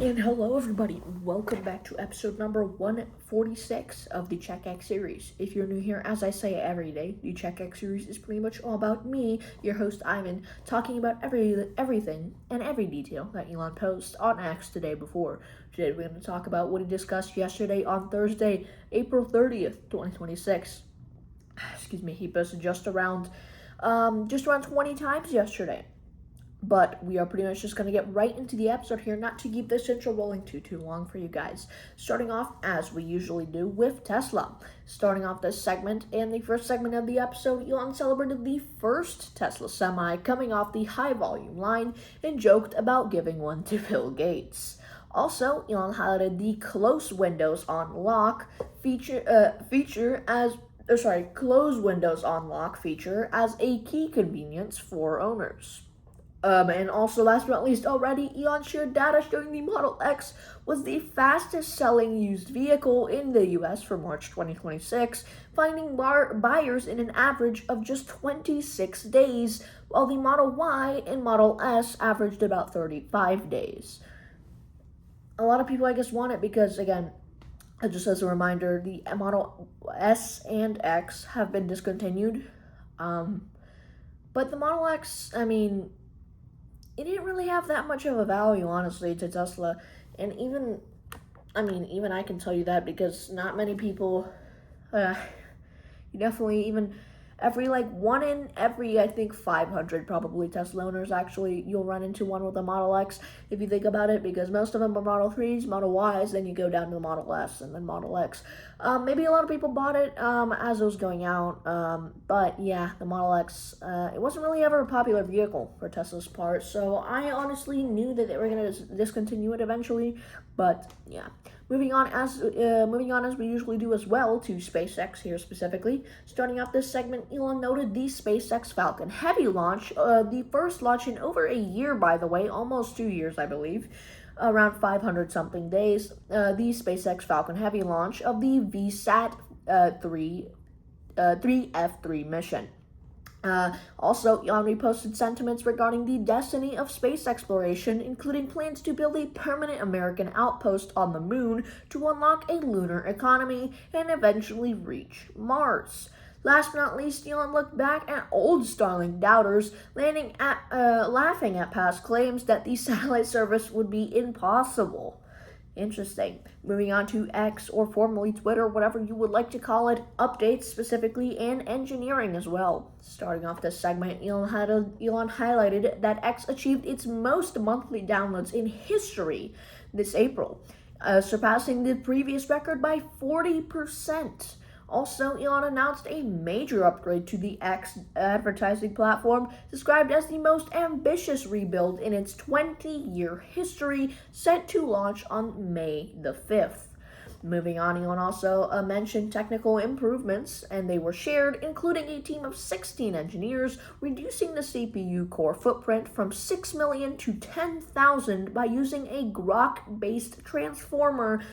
And hello, everybody. Welcome back to episode number 146 of the CheckX series. If you're new here, as I say every day, the CheckX series is pretty much all about me, your host Ivan, talking about everything and every detail that Elon posts on X the day before. Today, we're going to talk about what he discussed yesterday on Thursday, April 30th, 2026. Excuse me. He posted just around 20 times yesterday. But we are pretty much just going to get right into the episode here, not to keep this intro rolling too long for you guys. Starting off, as we usually do, with Tesla. Starting off this segment, and the first segment of the episode, Elon celebrated the first Tesla Semi coming off the high-volume line and joked about giving one to Bill Gates. Also, Elon highlighted the close windows on lock close windows on lock feature as a key convenience for owners. And also, last but not least, already, Elon shared data showing the Model X was the fastest selling used vehicle in the US for March 2026, finding buyers in an average of just 26 days, while the Model Y and Model S averaged about 35 days. A lot of people, I guess, want it because, again, just as a reminder, the Model S and X have been discontinued. But the Model X, it didn't really have that much of a value, honestly, to Tesla. And even I can tell you that because not many people, you definitely, even every, like, one in every, I think, 500 probably Tesla owners, actually, you'll run into one with a Model X, if you think about it, because most of them are Model 3s, Model Ys, then you go down to the Model S, and then Model X. Maybe a lot of people bought it as it was going out, but yeah, the Model X, it wasn't really ever a popular vehicle for Tesla's part, so I honestly knew that they were going to discontinue it eventually, but yeah. Moving on as we usually do as well to SpaceX here specifically. Starting off this segment, Elon noted the SpaceX Falcon Heavy launch, the first launch in over a year, by the way, almost 2 years, I believe, around 500 something days. The SpaceX Falcon Heavy launch of the VSAT 3F3 mission. Also, Elon reposted sentiments regarding the destiny of space exploration, including plans to build a permanent American outpost on the moon to unlock a lunar economy and eventually reach Mars. Last but not least, Elon looked back at old Starlink doubters, laughing at past claims that the satellite service would be impossible. Interesting. Moving on to X, or formerly Twitter, whatever you would like to call it, updates specifically and engineering as well. Starting off this segment, Elon highlighted that X achieved its most monthly downloads in history this April, surpassing the previous record by 40%. Also, Elon announced a major upgrade to the X advertising platform, described as the most ambitious rebuild in its 20-year history, set to launch on May the 5th. Moving on, Elon also mentioned technical improvements, and they were shared, including a team of 16 engineers, reducing the CPU core footprint from 6 million to 10,000 by using Grok-based transformer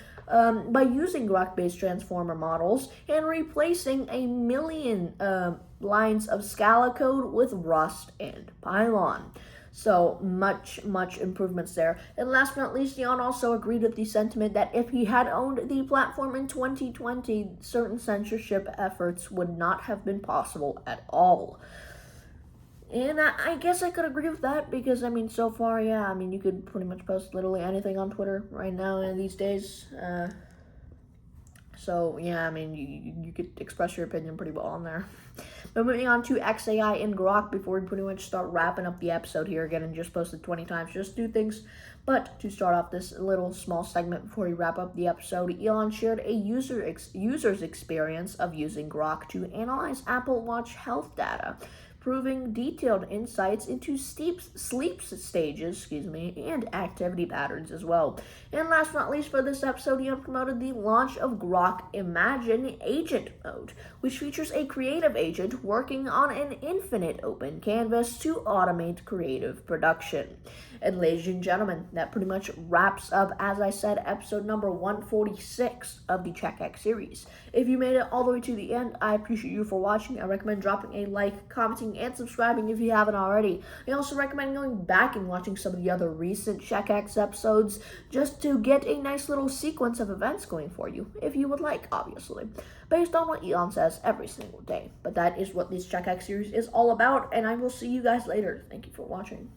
models and replacing a million lines of Scala code with Rust and Python. So much improvements there. And last but not least, Elon also agreed with the sentiment that if he had owned the platform in 2020, certain censorship efforts would not have been possible at all. And I guess I could agree with that because, so far, yeah, you could pretty much post literally anything on Twitter right now and these days. So, yeah, you could express your opinion pretty well on there. But moving on to XAI and Grok before we pretty much start wrapping up the episode here again and just posted 20 times, just do things. But to start off this little small segment before we wrap up the episode, Elon shared a user's experience of using Grok to analyze Apple Watch health data, proving detailed insights into sleep stages, and activity patterns as well. And last but not least for this episode, Elon promoted the launch of Grok Imagine Agent Mode, which features a creative agent working on an infinite open canvas to automate creative production. And ladies and gentlemen, that pretty much wraps up, as I said, episode number 146 of the CheckX series. If you made it all the way to the end, I appreciate you for watching. I recommend dropping a like, commenting, watching and subscribing if you haven't already. I also recommend going back and watching some of the other recent CheckX episodes just to get a nice little sequence of events going for you, if you would like, obviously, based on what Elon says every single day. But that is what this CheckX series is all about, and I will see you guys later. Thank you for watching.